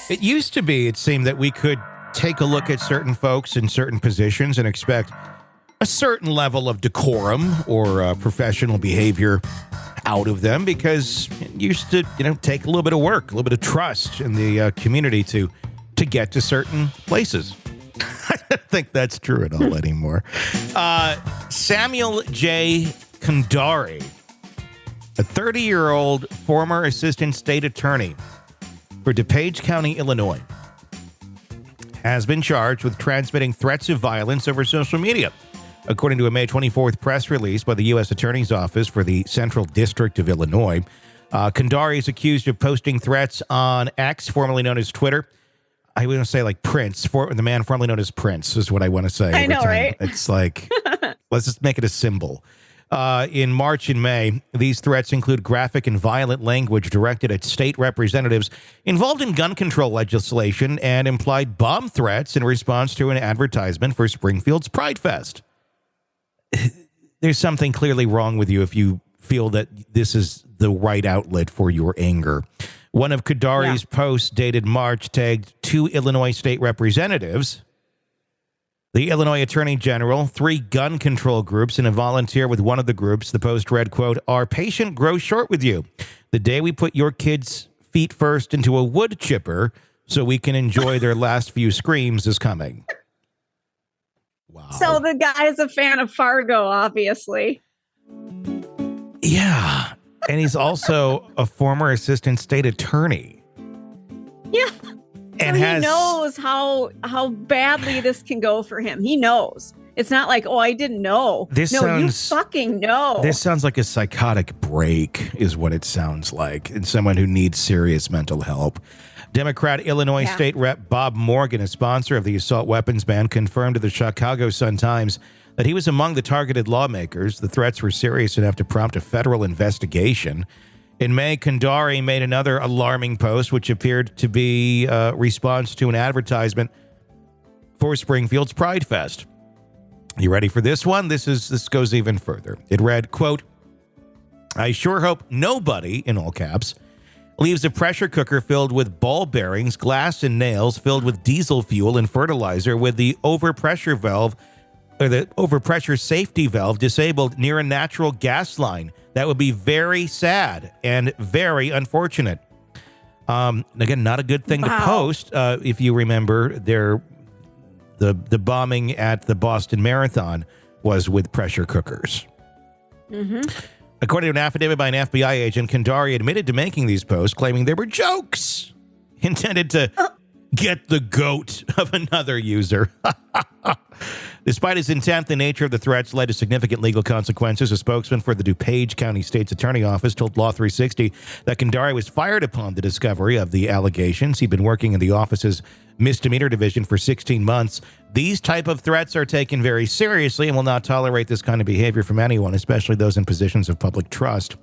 It used to be, it seemed, that we could take a look at certain folks in certain positions and expect a certain level of decorum or professional behavior out of them because it used to, take a little bit of work, a little bit of trust in the community to get to certain places. I don't think that's true at all anymore. Samuel J. Cundari, a 30-year-old former assistant state attorney for DuPage County, Illinois, has been charged with transmitting threats of violence over social media. According to a May 24th press release by the U.S. Attorney's Office for the Central District of Illinois, Cundari is accused of posting threats on X, formerly known as Twitter. I want to say like Prince, the man formerly known as Prince is what I want to say. I know, right? It's like, let's just make it a symbol. In March and May, these threats include graphic and violent language directed at state representatives involved in gun control legislation and implied bomb threats in response to an advertisement for Springfield's PrideFest. There's something clearly wrong with you if you feel that this is the right outlet for your anger. One of Cundari's posts dated March tagged 2 Illinois state representatives, the Illinois Attorney General, 3 gun control groups, and a volunteer with one of the groups. The post read, quote, "Our patient grows short with you. The day we put your kids' feet first into a wood chipper so we can enjoy their last few screams is coming." Wow. So the guy is a fan of Fargo, obviously. Yeah. And he's also a former assistant state attorney. Yeah. And so he knows how badly this can go for him. He knows. It's not like, oh, I didn't know. You fucking know. This sounds like a psychotic break is what it sounds like. And someone who needs serious mental help. Democrat Illinois State Rep Bob Morgan, a sponsor of the assault weapons ban, confirmed to the Chicago Sun-Times that he was among the targeted lawmakers. The threats were serious enough to prompt a federal investigation. In May, Cundari made another alarming post, which appeared to be a response to an advertisement for Springfield's PrideFest. You ready for this one? This goes even further. It read, quote, "I sure hope nobody," in all caps, "leaves a pressure cooker filled with ball bearings, glass, and nails filled with diesel fuel and fertilizer with the overpressure valve or the overpressure safety valve disabled near a natural gas line. That would be very sad and very unfortunate." Again, not a good thing to post. If you remember, the bombing at the Boston Marathon was with pressure cookers. Mm-hmm. According to an affidavit by an FBI agent, Cundari admitted to making these posts, claiming they were jokes intended to get the goat of another user. Despite his intent, the nature of the threats led to significant legal consequences. A spokesman for the DuPage County State's Attorney Office told Law 360 that Cundari was fired upon the discovery of the allegations. He'd been working in the office's misdemeanor division for 16 months. These type of threats are taken very seriously and will not tolerate this kind of behavior from anyone, especially those in positions of public trust,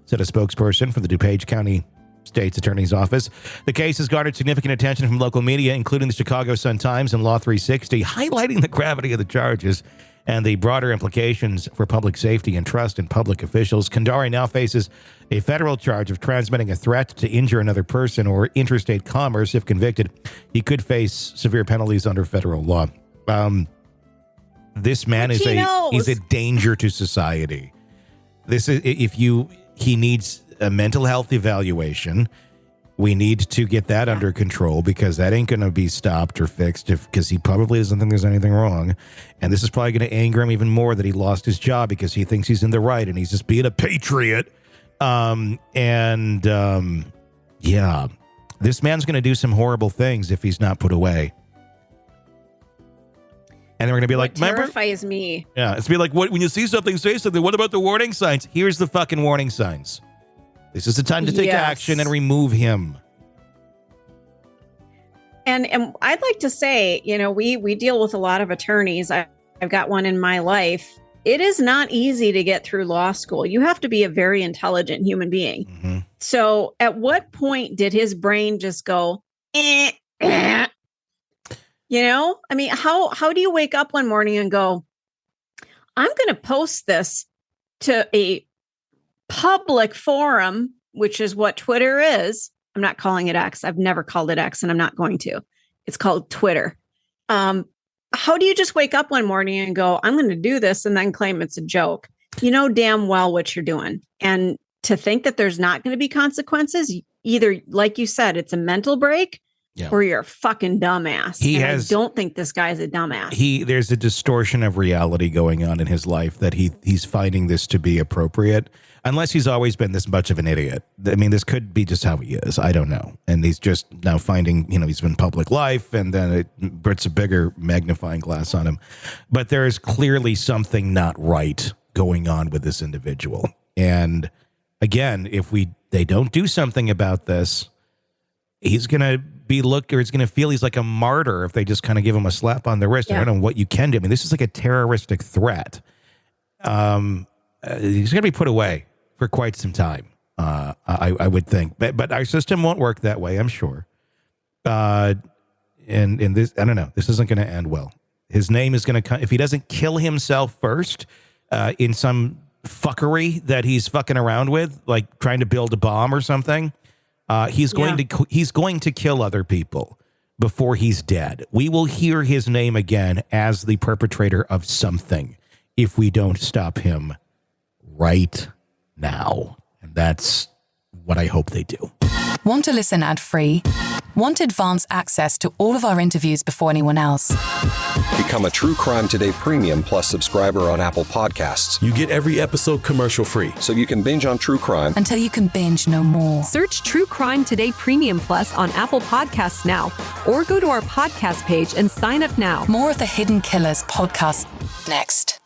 said a spokesperson for the DuPage County State's Attorney's Office. The case has garnered significant attention from local media, including the Chicago Sun-Times and Law 360, highlighting the gravity of the charges and the broader implications for public safety and trust in public officials. Cundari now faces a federal charge of transmitting a threat to injure another person or interstate commerce. If convicted, he could face severe penalties under federal law. This man is a danger to society. He needs a mental health evaluation. We need to get that under control because that ain't going to be stopped or fixed because he probably doesn't think there's anything wrong. And this is probably going to anger him even more that he lost his job because he thinks he's in the right and he's just being a patriot. This man's going to do some horrible things if he's not put away. And they're going to be like, terrifies me. Yeah, it's be like, when you see something, say something. What about the warning signs? Here's the fucking warning signs. This is the time to take action and remove him. And I'd like to say, we deal with a lot of attorneys. I've got one in my life. It is not easy to get through law school. You have to be a very intelligent human being. Mm-hmm. So at what point did his brain just go, I mean, how do you wake up one morning and go, I'm going to post this to a public forum, which is what Twitter is, I'm not calling it X. I've never called it X, and I'm not going to. It's called Twitter. How do you just wake up one morning and go, I'm going to do this, and then claim it's a joke? You know damn well what you're doing. And to think that there's not going to be consequences, either, like you said, it's a mental break, or you're a fucking dumbass. I don't think this guy's a dumbass. There's a distortion of reality going on in his life that he's finding this to be appropriate, unless he's always been this much of an idiot. I mean, this could be just how he is. I don't know. And he's just now finding, he's been public life, and then it puts a bigger magnifying glass on him. But there is clearly something not right going on with this individual. And again, if they don't do something about this, he's going to be looked, or he's going to feel he's like a martyr if they just kind of give him a slap on the wrist. I don't know what you can do. I mean, this is like a terroristic threat. He's going to be put away for quite some time, I would think. But our system won't work that way, I'm sure. And this, I don't know, this isn't going to end well. His name is going to come, if he doesn't kill himself first in some fuckery that he's fucking around with, like trying to build a bomb or something. He's going to kill other people before he's dead. We will hear his name again as the perpetrator of something if we don't stop him right now. And that's what I hope they do. Want to listen ad-free? Want advanced access to all of our interviews before anyone else? Become a True Crime Today Premium Plus subscriber on Apple Podcasts. You get every episode commercial-free. So you can binge on true crime until you can binge no more. Search True Crime Today Premium Plus on Apple Podcasts now, or go to our podcast page and sign up now. More of the Hidden Killers podcast next.